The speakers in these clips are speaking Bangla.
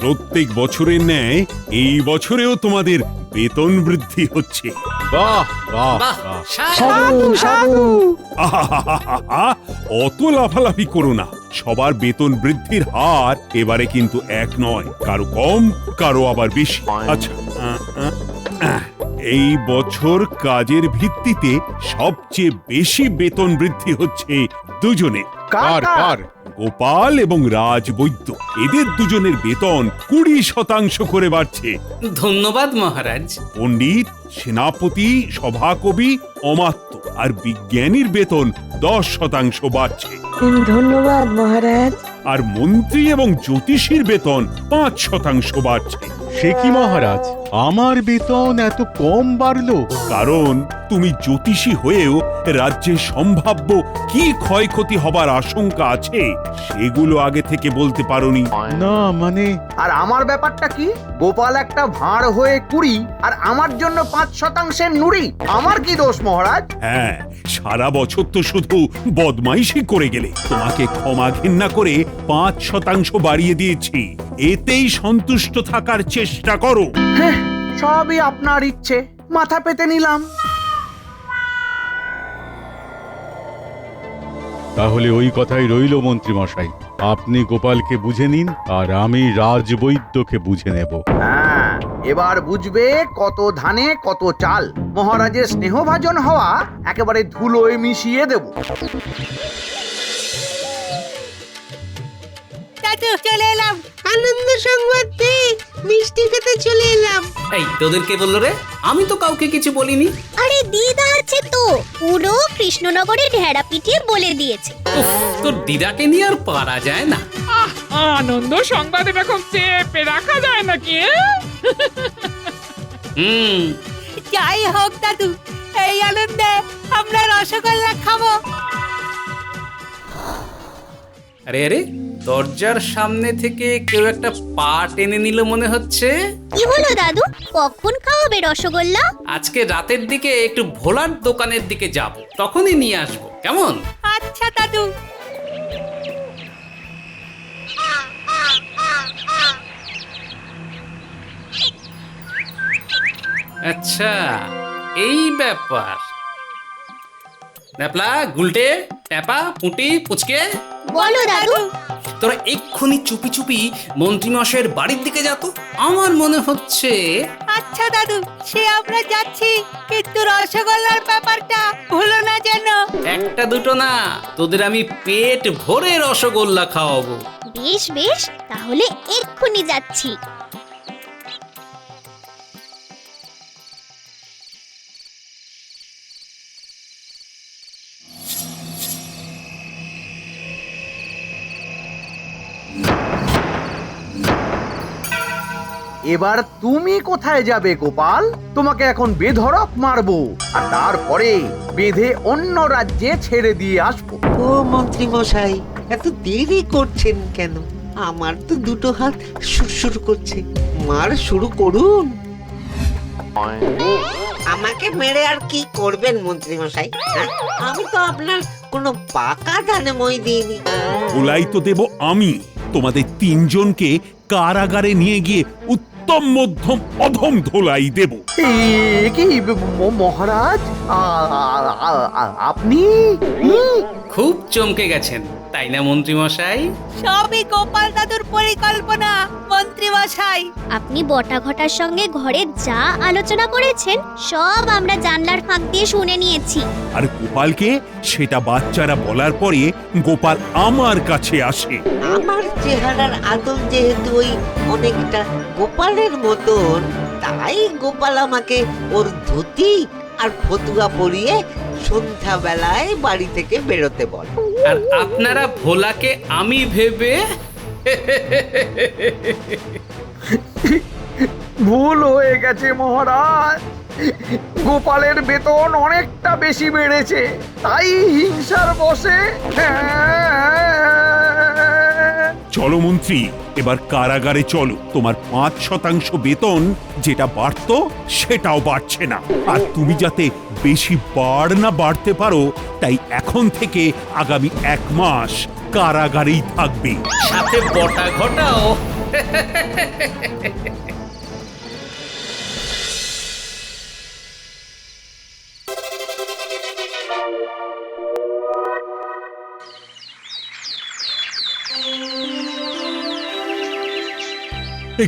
প্রত্যেক বছরের ন্যায় এই বছরেও তোমাদের বেতন বৃদ্ধি হচ্ছে। বাহ বাহ বাহ, বাহ। সাধু সাধু। আহাহাহাহা, অত লাফালাফি করো না। সবার বেতন বৃদ্ধির হার এবারে কিন্তু এক নয়, কারো কম কারো আবার বেশি। আচ্ছা, এই বছর কাজের ভিত্তিতে সবচেয়ে বেশি বেতন বৃদ্ধি হচ্ছে দুজনে, কার কার? গোপাল এবং রাজবৈদ্য। এদের দুজনের বেতন 20% করে বাড়ছে। ধন্যবাদ মহারাজ। পণ্ডিত, সেনাপতি, সভাকবি, অমাত্য আর বিজ্ঞানীর বেতন 10% বাড়ছে। ধন্যবাদ মহারাজ। আর মন্ত্রী এবং জ্যোতিষীর বেতন 5% বাড়ছে। সে কি মহারাজ, আমার বেতন এত কম বাড়লো? কারণ তুমি জ্যোতিষী হয়েও রাজ্যের সম্ভাব্য কি ক্ষয়ক্ষতি হবার আশঙ্কা আছে সেগুলো আগে থেকে বলতে পারোনি। না মানে, আর আমার ব্যাপারটা কি? গোপাল একটা ভাঁড় হয়ে 20 আর আমার জন্য 5% নুড়ি। আমার কি দোষ মহারাজ? হ্যাঁ, সারা বছর তো শুধু বদমাইশি করে গেলে। তোমাকে ক্ষমা ঘেন্না করে 5% বাড়িয়ে দিয়েছি। এতেই সন্তুষ্ট থাকার চেষ্টা করো। হ্যাঁ, সবই আপনার ইচ্ছে, মাথা পেতে নিলাম। তাহলে ওই কথাই রইল মন্ত্রী মশাই, আপনি গোপালকে বুঝে নিন আর আমি রাজবৈদ্যকে বুঝে নেব। হ্যাঁ, এবার বুঝবে কত ধানে কত চাল। মহারাজের স্নেহভাজন হওয়া একেবারে ধুলোয় মিশিয়ে দেব। দাদু চলে এলাম, আনন্দ সংবাদ পেয়ে মিষ্টি খেতে চলে এলাম। এই তোদের কে বললো রে? আমি তো কাউকে কিছু বলিনি। আরে দিদা আছে তো, পুরো কৃষ্ণনগরে ঢেড়া পিটিয়ে বলে দিয়েছে। উফ, তোর দিদাকে নিয়ে আর পারা যায় না। আনন্দ সংবাদ এরকম চেপে রাখা যায় নাকি? হুম, যাই হোক দাদু, এই আনন্দে আমরা রসগোল্লা খাবো। আরে আরে, দরজার সামনে থেকে কেউ একটা পা টেনে নিল মনে হচ্ছে। কি হলো দাদু, কখন খাওয়াবে রসগোল্লা? আজকে রাতের দিকে একটু ভোলার দোকানের দিকে যাব, তখনই নিয়ে আসবো, কেমন? আচ্ছা দাদু। আচ্ছা, এই ব্যাপার। ন্যাপলা, গুলটে, ট্যাপা, পুঁটি, পুচকে, বলো দাদু। তোরা এক্ষুনি চুপি চুপি মন্ত্রীমশাইয়ের বাড়ির দিকে যা তো। আমার মনে হচ্ছে আচ্ছা দাদু, সে আমরা যাচ্ছি, কিন্তু রসগোল্লার ব্যাপারটা ভুলো না যেন। একটা দুটো না, তোদের আমি পেট ভরে রসগোল্লা খাওয়াবো। বেশ বেশ, তাহলে এক্ষুনি যাচ্ছি। এবার তুমি কোথায় যাবে গোপাল? তোমাকে এখন বেধড়ক মারবো, আর তারপরে বেঁধে অন্য রাজ্যে ছেড়ে দিয়ে আসবো। ও মন্ত্রী মশাই, এত দেরি করছেন কেন? আমার তো দুটো হাত সুরসুর করছে। মার শুরু করুন। আমাকে মেরে আর কি করবেন মন্ত্রী মশাই? আমি তো আপনার কোনো পাকা ধানে মই দিইনি। ভোলাই তো দেব আমি। তোমাদের তিনজনকে কারাগারে নিয়ে গিয়ে উত্তম মধ্যম অধম ধোলাই দেব। এ কি মহারাজ, আপনি? খুব চমকে গেছেন তাই না মন্ত্রীমশাই? সবই গোপাল দাদুর পরিকল্পনা মন্ত্রী মশাই। আপনি বটা ঘটার সঙ্গে ঘরে যা আলোচনা করেছেন সব আমরা জানলার ফাঁক দিয়ে শুনে নিয়েছি। আর গোপালকে সেটা বাচ্চারা বলার পরে গোপাল আমার কাছে আসে। আমার চেহারার আদল যেহেতু ওই অনেকটা গোপালের মতন, তাই গোপাল আমাকে ওর ধুতি আর ফতুয়া পরিয়ে সন্ধ্যা বেলায় বাড়ি থেকে বেরোতে বল। আর আপনারা ভোলাকে আমি ভেবে ভুল হয়ে গেছে মহারাজ। গোপালের বেতন অনেকটা বেশি বেড়েছে, তাই হিংসার বশে। চলো মন্ত্রী, এবার কারাগারে চলো। তোমার 5% বেতন যেটা বাড়তো সেটাও বাড়ছে না। আর তুমি যাতে বেশি না বাড়তে পারো, তাই এখন থেকে আগামী 1 মাস কারাগারেই থাকবে। সাথে বটা ঘটাও। এ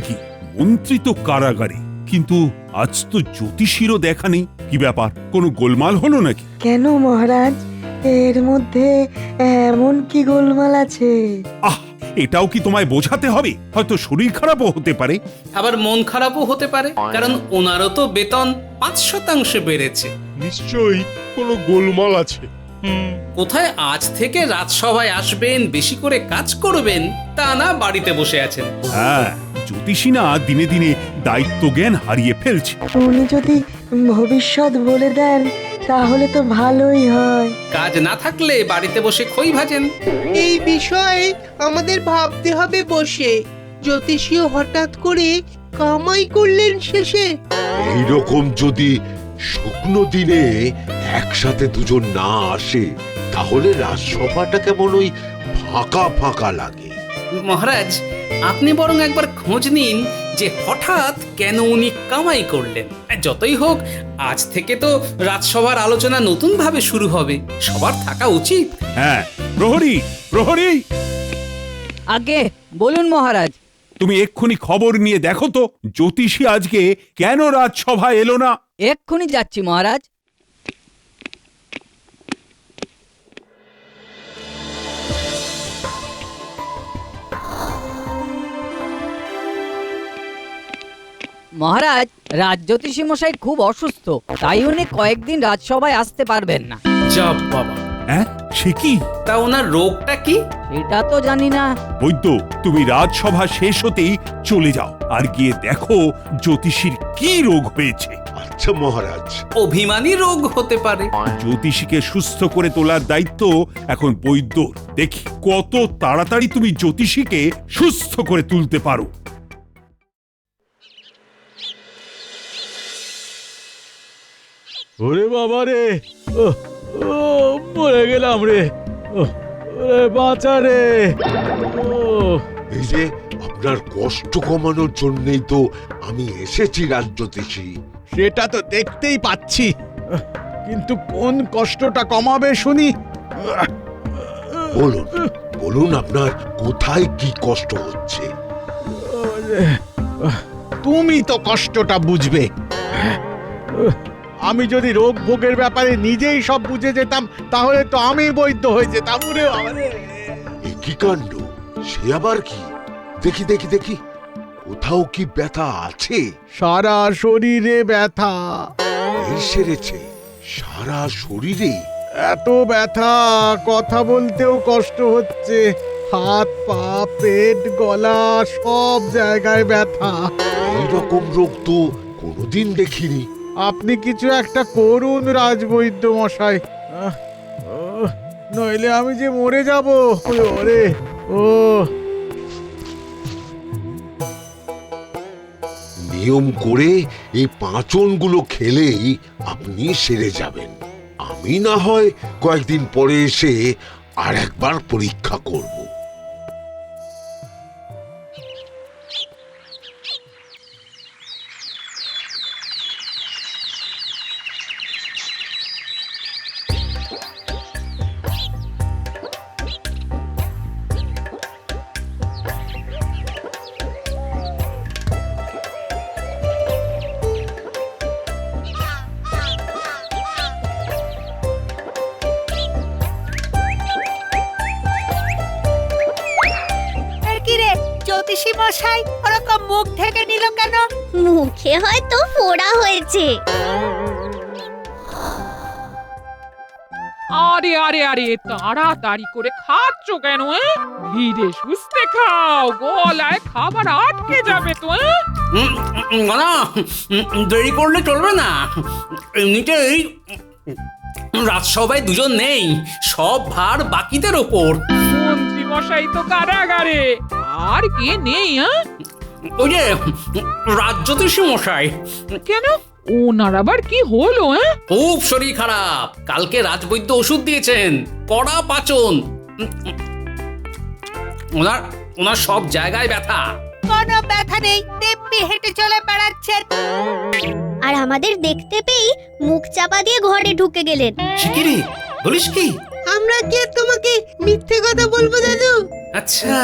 কি, মন্ত্রী তো কারাগারে, কিন্তু আজ তো জ্যোতিষীরও দেখা নেই। কি ব্যাপার, কোনো গোলমাল হলো নাকি? কেন মহারাজ, এর মধ্যে এমন কি গোলমাল আছে? আহ, এটাও কি তোমায় বোঝাতে হবে? হয়তো শরীর খারাপও হতে পারে। আবার মন খারাপও হতে পারে, কারণ ওনারও তো বেতন 5% বেড়েছে। নিশ্চয়ই কোনো গোলমাল আছে। কোথায় আজ থেকে রাজসভায় আসবেন, বেশি করে কাজ করবেন, তা না বাড়িতে বসে আছেন। হ্যাঁ, জ্যোতিষী না দিনে দিনে দায়িত্ব জ্ঞান হারিয়ে ফেলছে। উনি যদি ভবিষ্যৎ বলে দেন তাহলে তো ভালোই হয়। কাজ না থাকলে বাড়িতে বসে খই ভাজেন। এই বিষয়ে আমাদের ভাবতে হবে বসে। জ্যোতিষীও হঠাৎ করে কামাই করলেন শেষে। এইরকম যদি শুকনো দিনে একসাথে দুজন না আসে, তাহলে রাজসভাটা কেমন ওই ফাঁকা ফাঁকা লাগে। মহারাজ, আপনি বরং একবার খোঁজ নিন যে হঠাৎ কেন উনি কামাই করলেন। যতই হোক, আজ থেকে তো রাজসভার আলোচনা নতুন ভাবে শুরু হবে, সবার থাকা উচিত। হ্যাঁ, প্রহরী, প্রহরী, আগে বলুন মহারাজ। তুমি এক্ষুনি খবর নিয়ে দেখো তো জ্যোতিষী আজকে কেন রাজসভায় এলো না। এক্ষুনি যাচ্ছি মহারাজ। মহারাজ, রাজজ্যোতিষী মশাই খুব অসুস্থ, তাই উনি কয়েকদিন রাজসভায় আসতে পারবেন না। যা বাবা, হ্যাঁ, সে কি? তা ওনার রোগটা কি? এটা তো জানি না। বৈদ্য, তুমি রাজসভা শেষ হতেই চলে যাও আর গিয়ে দেখো জ্যোতিষীর কি রোগ হয়েছে। আচ্ছা মহারাজ। অভিমানী রোগ হতে পারে। জ্যোতিষীকে সুস্থ করে তোলার দায়িত্ব এখন বৈদ্যর। দেখি কত তাড়াতাড়ি তুমি জ্যোতিষীকে সুস্থ করে তুলতে পারো। ওরে বাবা রে, ও ও মরে গেলাম রে, ওরে বাঁচা রে। ও এই যে আপনার কষ্ট কমানোর জন্যই তো আমি এসেছি রাজজ্যোতিষী। সেটা তো দেখতেই পাচ্ছি, কিন্তু কোন কষ্টটা কমাবে শুনি? বলুন বলুন, আপনার কোথায় কি কষ্ট হচ্ছে? তুমি তো কষ্টটা বুঝবে। আমি যদি রোগ ভোগের ব্যাপারে নিজেই সব বুঝে যেতাম, তাহলে তো আমি বৈদ্য হয়ে যেতাম। ওরে বাবা রে। এ কি কাণ্ড! সে আবার কি? দেখি দেখি দেখি, কোথাও কি ব্যথা আছে? সারা শরীরে ব্যথা। এই সেরেছে, সারা শরীরে? এত ব্যথা, কথা বলতেও কষ্ট হচ্ছে। হাত পা পেট গলা সব জায়গায় ব্যথা। এইরকম রোগ তো কোনোদিন দেখিনি। আপনি কিছু একটা করুন রাজবৈদ্য মশাই, নইলে আমি যে মরে যাব। ওরে ও, নিয়ম করে এই পাঁচনগুলো খেলেই আপনি সেরে যাবেন। আমি না হয় কয়েকদিন পরে এসে আর একবার পরীক্ষা করব। জ্যোতিষী মশাই ওরকম মুখ ঢেকে নিল কেন? মুখে হয়তো ফোড়া হয়েছে। আরে আরে আরে, তাড়াতাড়ি করে খাচ্ছ কেন? ধীরে সুস্থে খাও, গলায় খাবার আটকে যাবে তো। না, দেরি করলে চলবে না। এমনিতেই রাজসভায় দুজন নেই, সব ভার বাকিদের ওপর। মন্ত্রী মশাই তো কারাগারে, আর কে নেই? ওই যে রাজজ্যোতিষী মশাই। কেন, ওনার আবার কি হলো? খুব শরীর খারাপ, কালকে রাজবৈদ্য ওষুধ দিয়েছেন, কড়া পাচন। ওনার সব জায়গায় ব্যথা। কোনো ব্যথা নেই, দিব্যি হেঁটে চলে বেড়াচ্ছেন। আর আমাদের দেখতে পেয়ে মুখ চাপা দিয়ে ঘরে ঢুকে গেলেন। শিগগিরি বলিস কি? আমরা কি আর তোমাকে মিথ্যে কথা বলবো দাদু? আচ্ছা,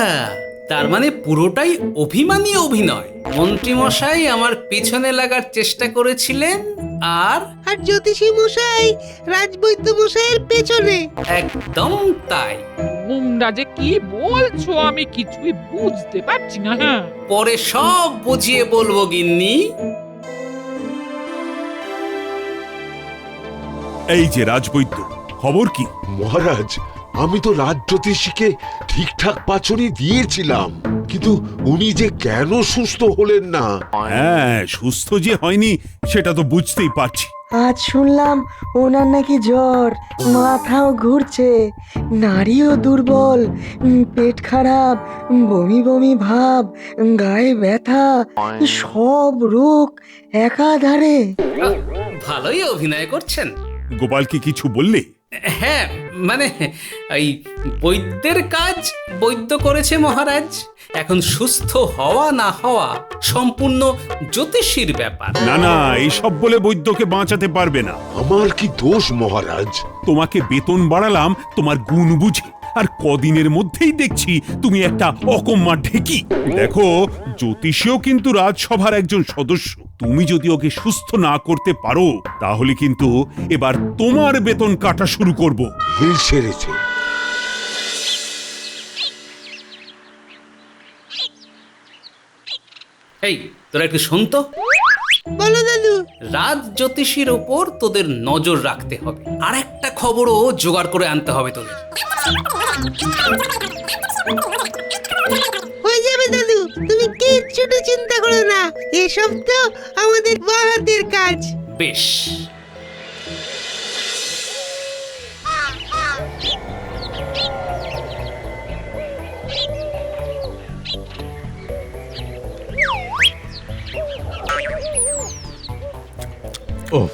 তার মানে পুরোটাই অভিমানী অভিনয়। মন্ত্রী মশাই আমার পিছনে লাগার চেষ্টা করেছিলেন, আর আর জ্যোতিষী মশাই রাজবৈদ্য মশাইয়ের পেছনে। একদম তাই। তোমরা যে কি বলছো আমি কিছুই বুঝতে পারছি না। হ্যাঁ, পরে সব বুঝিয়ে বলবো গিন্নি। এই যে রাজবৈদ্য, খবর কি? মহারাজ, আমি তো রাজ জ্যোতিষীকে ঠিকঠাক পাচনি দিয়েছিলাম, কিন্তু উনি যে কেন সুস্থ হলেন না। হ্যাঁ, সুস্থ যে হয়নি সেটা তো বুঝতেই পারছি। আজ শুনলাম ওনার নাকি জ্বর, মাথাও ঘুরছে, নাড়িও দুর্বল, পেট খারাপ, বমি বমি ভাব, গায়ে ব্যথা, সব রোগ একাধারে। আহ, ভালোই অভিনয় করছেন। গোপালকে কিছু বললে? হ্যাঁ, মানে এই বৈদ্যের কাজ বৈদ্য করেছে মহারাজ। এখন সুস্থ হওয়া না হওয়া সম্পূর্ণ জ্যোতিষীর ব্যাপার। না না, এইসব বলে বৈদ্যকে বাঁচাতে পারবে না। আমার কি দোষ মহারাজ? তোমাকে বেতন বাড়ালাম তোমার গুণ বুঝে, আর কদিনের মধ্যেই দেখছি তুমি একটা অকম্মা ঢেকি। দেখো, জ্যোতিষীও কিন্তু রাজসভার একজন সদস্য। তুমি যদি ওকে সুস্থ না করতে পারো তাহলে কিন্তু এবার তোমার বেতন কাটা শুরু করব। এই সেরেছে। এই তোরা একটু শোন তো। বলো দাদু। রাজ জ্যোতিষীর ওপর তোদের নজর রাখতে হবে, আর একটা খবরও জোগাড় করে আনতে হবে তোদের। হয়ে যাবে দাদু, তুমি কিচ্ছুটু চিন্তা করো না, এসব তো আমাদের বাহাতের কাজ। বেশ। ওহ,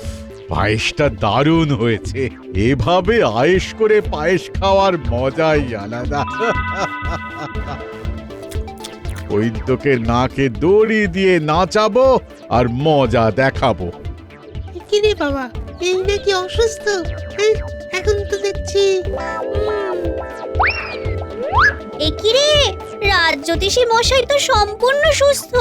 পায়েসটা দারুণ হয়েছে। এভাবে আয়েশ করে পায়েস খাওয়ার মজাই আলাদা। বৈদ্যকে নাকে দড়ি দিয়ে নাচাবো আর মজা দেখাবো। কি রে বাবা, এই নাকি অসুস্থ? হ্যাঁ, এখন তো দেখছি। একি রে, রাজ জ্যোতিষী মশাই তো সম্পূর্ণ সুস্থ।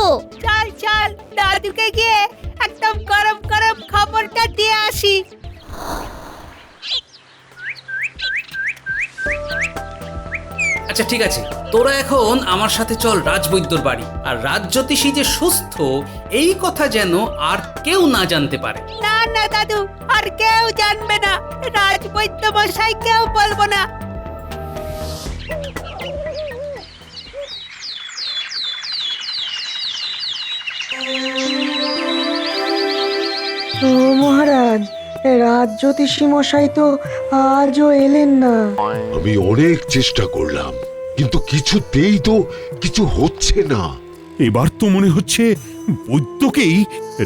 চল চল, দাদুকে গিয়ে একদম গরম গরম খবরটা দিয়ে আসি। আচ্ছা ঠিক আছে, তোরা এখন আমার সাথে চল রাজবৈদ্যর বাড়ি। আর রাজ জ্যোতিষী যে সুস্থ এই কথা যেন আর কেউ না জানতে পারে। না না দাদু, আর কেউ জানবে না, রাজবৈদ্য মশাই কেউ বলবো না। ও মহারাজ, রাজ জ্যোতিষী মশাই তো আজও এলেন না। আমি অনেক চেষ্টা করলাম, কিন্তু কিছুতেই তো কিছু হচ্ছে না। এবার তো মনে হচ্ছে বৈদ্যকেই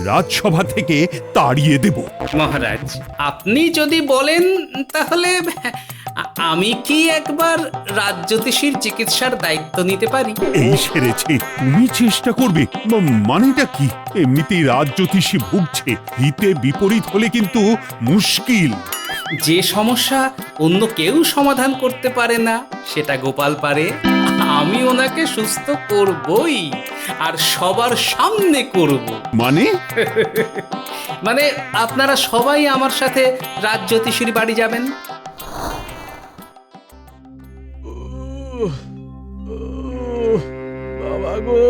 রাজসভা থেকে তাড়িয়ে দেব। মহারাজ, আপনি যদি বলেন তাহলে আমি কি একবার রাজ জ্যোতিষীর চিকিৎসার দায়িত্ব নিতে পারি? এই সেরেছে, তুমি চেষ্টা করবে? মানেটা কি? এমনিতেই রাজ জ্যোতিষী ভুগছে, হিতে বিপরীত হলে কিন্তু মুশকিল। যে সমস্যা অন্য কেউ সমাধান করতে পারে না সেটা গোপাল পারে। আমি ওনাকে সুস্থ করবই, আর সবার সামনে করব। মানে? মানে আপনারা সবাই আমার সাথে রাজ জ্যোতিষীর বাড়ি যাবেন। বাবা গো,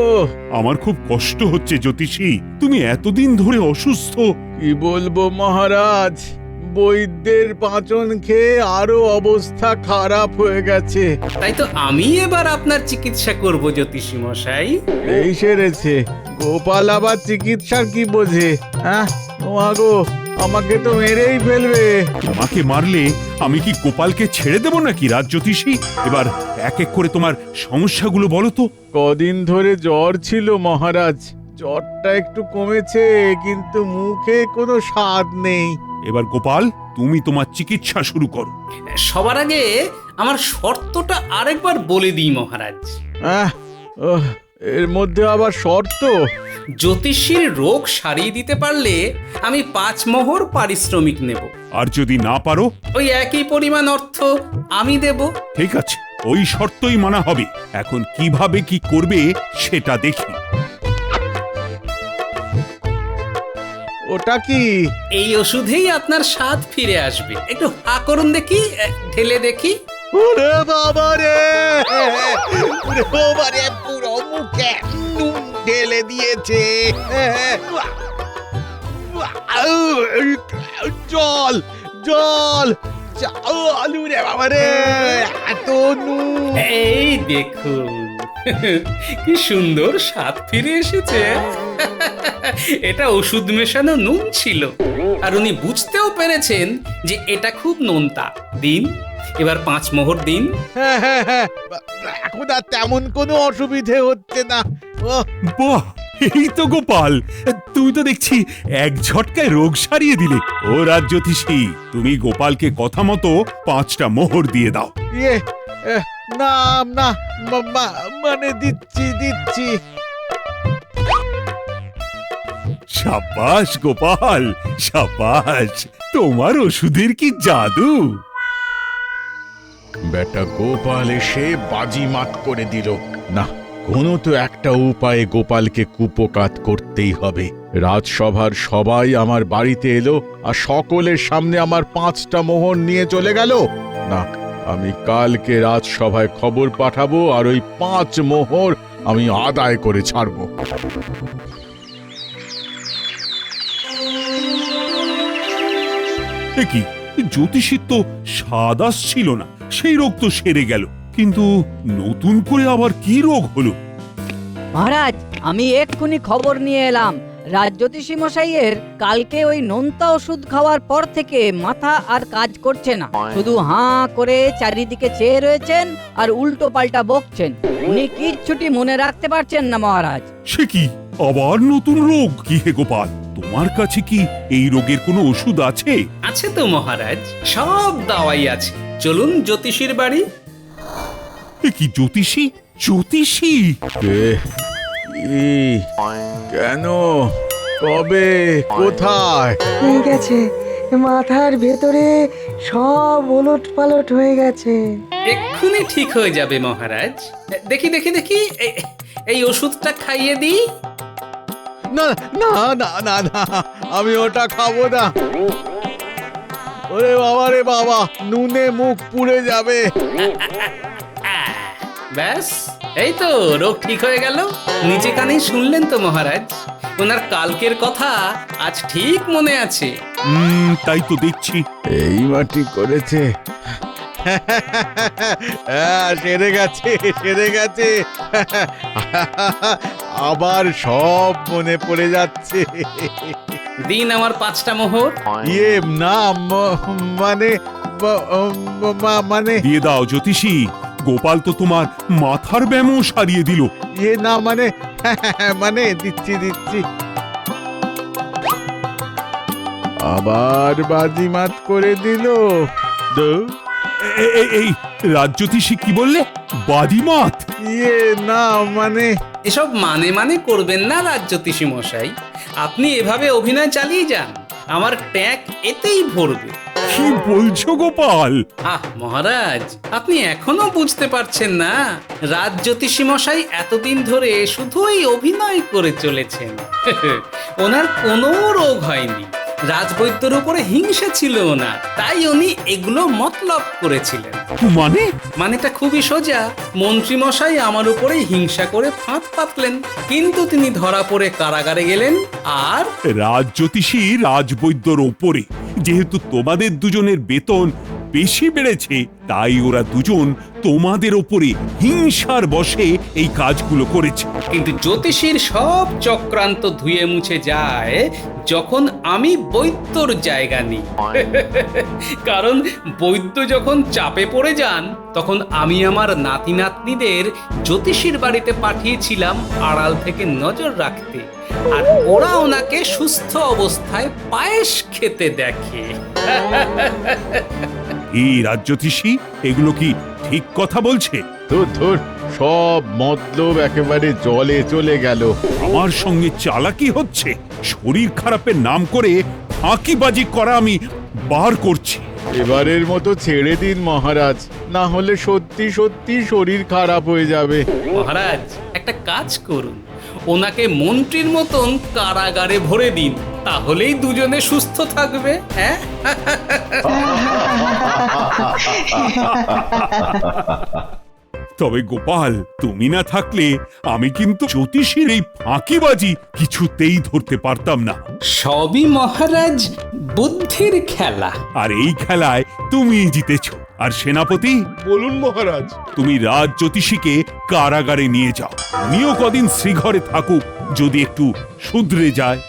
আমার খুব কষ্ট হচ্ছে জ্যোতিষী, তুমি এতদিন ধরে অসুস্থ। কি বলবো মহারাজ, বৈদ্যের পাঁচন খেয়ে আরো অবস্থা খারাপ হয়ে গেছে। তাই তো আমি এবার আপনার চিকিৎসা করব জ্যোতিষী মশাই। এই সেরেছে, গোপাল আবার চিকিৎসার কি বোঝে? হ্যাঁ গো, আমাকে তো মেরেই ফেলবে। তোমাকে মারলে আমি কি গোপালকে ছেড়ে দেব নাকি রাজ জ্যোতিষী? এবার এক এক করে তোমার সমস্যাগুলো বলো তো। কদিন ধরে জ্বর ছিল মহারাজ, জ্বরটা একটু কমেছে, কিন্তু মুখে কোনো স্বাদ নেই। এবার গোপাল, তুমি তোমার চিকিৎসা শুরু করো। সবার আগে আমার শর্তটা আরেকবার বলে দিই মহারাজ। এর মধ্যে আবার শর্ত? জ্যোতিষীর রোগ সারিয়ে দিতে পারলে আমি 5 মোহর পারিশ্রমিক নেব। আর যদি না পারো? ওই একই পরিমাণ অর্থ আমি দেব। ঠিক আছে, ওই শর্তই মানা হবে। এখন কিভাবে কি করবে সেটা দেখি। ওটা কি? এই ওষুধেই আপনার স্বাদ ফিরে আসবে। একটু হা করুন দেখি, ঢেলে দেখি। ওরে বাবা রে, ওরে বাবা রে, পুরো মুখে নুন ঢেলে দিয়েছে। জল জল আলু রে বাবা রে, এত নুন। এই দেখুন কি সুন্দর স্বাদ ফিরে এসেছে। এটা ওষুধ মেশানো নুন ছিল, আর উনি বুঝতেও পেরেছেন যে এটা খুব নোনতা। দিন, এবার 5 মোহর দিন। হ্যাঁ হ্যাঁ হ্যাঁ, এখন আর তেমন কোনো অসুবিধে হচ্ছে না। বাহ, এই তো গোপাল, তুমি তো দেখছি এক ঝটকায় রোগ সারিয়ে দিলে। ও রাজ্যতীষী, তুমি গোপালকে কথা মতো 5টা মোহর দিয়ে দাও। ইয়ে, না না, মানে দিচ্ছি। সাবাস গোপাল, সাবাস, তোমার ওষুধের কি জাদু। বেটা গোপাল এসে বাজিমাত করে দিল। না, কোনো তো একটা উপায়ে গোপালকে কুপকাত করতেই হবে। রাজসভার সবাই আমার বাড়িতে এলো, আর সকলের সামনে আমার 5টা মোহর নিয়ে চলে গেল। না, আমি কালকে রাজসভায় খবর পাঠাবো, আর ওই 5 মোহর আমি আদায় করে ছাড়বো। কি, জ্যোতিষীর তো স্বাদ আসছিল না, সেই রোগ তো সেরে গেল, কিন্তু নতুন করে আবার কি রোগ হলো? মহারাজ, আমি এক্ষুনি খবর নিয়ে এলাম। রাজ্যতীষী মশাইয়ের কালকে ওই নোনতা ওষুধ খাওয়ার পর থেকে মাথা আর কাজ করছে না। শুধু হাঁ করে চারিদিকে চেয়ে রয়েছেন আর উল্টো পাল্টা বকছেন। উনি কিচ্ছুটি মনে রাখতে পারছেন না মহারাজ। সে কি, আবার নতুন রোগ? কি হে গোপাল, তোমার কাছে কি এই রোগের কোনো ওষুধ আছে? আছে তো মহারাজ, সব দাওয়াই আছে। চলুন জ্যোতিষীর বাড়ি। কি জ্যোতিষী? জ্যোতিষী কেন, কবে, কোথায়? হয়ে গেছে, মাথার ভেতরে সব ওলট পালট হয়ে গেছে। এক্ষুনি ঠিক হয়ে যাবে মহারাজ। দেখি দেখি দেখি, এই ওষুধটা খাইয়ে দিই। না না না না না, আমি ওটা খাবো না। ওরে বাবা রে বাবা, নুনে মুখ পুড়ে যাবে। ব্যাস, এই তো রোগ ঠিক হয়ে গেল। নিচে কানেই শুনলেন তো মহারাজ, ওনার কালকের কথা আজ ঠিক মনে আছে। তাই তো দেখছি। এই মাটি করেছে। সেরে গেছে, সেরে গেছে। আবার সব মনে পড়ে যাচ্ছে। দিন আমার 5টা মোহর। ইয়ে না, মানে মানে দিয়ে দাও জ্যোতিষী, গোপাল তো তোমার মাথার ব্যায়ামও সারিয়ে দিল। ইয়ে না, মানে দিচ্ছি। আবার বাজিমাত করে দিল। এই রাজ্যতীষী কি বললে? বাজিমাত? ইয়ে না, মানে এসব মানে করবেন না রাজ্যতীষী মশাই। আপনি এভাবে অভিনয় চালিয়ে যান, আমার ট্যাগ এতেই ভরবে। কি বলছো গোপাল? মহারাজ, আপনি এখনো বুঝতে পারছেন না? রাজ্যতীষী মশাই এতদিন ধরে শুধুই অভিনয় করে চলেছেন। ওনার কোনো রোগ হয়নি, রাজবৈদ্যর উপরে হিংসা ছিল ওনার, তাই উনি এগুলো মতলব করেছিলেন। মানেটা খুবই সোজা। মন্ত্রী মশাই আমার উপরে হিংসা করে ফাঁদ পাতলেন, কিন্তু তিনি ধরা পড়ে কারাগারে গেলেন। আর রাজ্যতীষী রাজবৈদ্যর ওপরে, যেহেতু তোমাদের দুজনের বেতন বেশি বেড়েছে, তাই ওরা দুজন তোমাদের ওপরে হিংসার বশে এই কাজগুলো করেছে। কিন্তু জ্যোতিষীর সব চক্রান্ত ধুয়ে মুছে যায় যখন আমি বৈদ্যর জায়গা নিই। কারণ বৈদ্য যখন চাপে পড়ে যান, তখন আমি আমার নাতি নাতনিদের জ্যোতিষীর বাড়িতে পাঠিয়েছিলাম আড়াল থেকে নজর রাখতে, আর ওরা ওনাকে সুস্থ অবস্থায় পায়েস খেতে দেখে। এই রাজ্যতীষী, এগুলো কি ঠিক কথা বলছে। ধুর, সব মতলব একেবারে জলে চলে গেল। আমার সঙ্গে চালাকি হচ্ছে, শরীর খারাপের নাম করে ফাঁকিবাজি করা আমি বার করছি। এবারের মতো ছেড়ে দিন মহারাজ, না হলে সত্যি সত্যি শরীর খারাপ হয়ে যাবে। মহারাজ একটা কাজ করুন, ওনাকে মন্ত্রীর মতন কারাগারে ভরে দিন, তাহলেই দুজনে সুস্থ থাকবে। হ্যাঁ, তবে গোপাল, তুমি না থাকলে আমি কিন্তু জ্যোতিষীর এই ফাঁকিবাজি কিছুতেই ধরতে পারতাম না। সবই মহারাজ বুদ্ধির খেলা। আর এই খেলায় তুমি জিতেছো। আর সেনাপতি, বলুন মহারাজ। তুমি রাজ জ্যোতিষীকে কারাগারে নিয়ে যাও, উনিও কদিন শ্রীঘরে থাকুক, যদি একটু শুধরে যায়।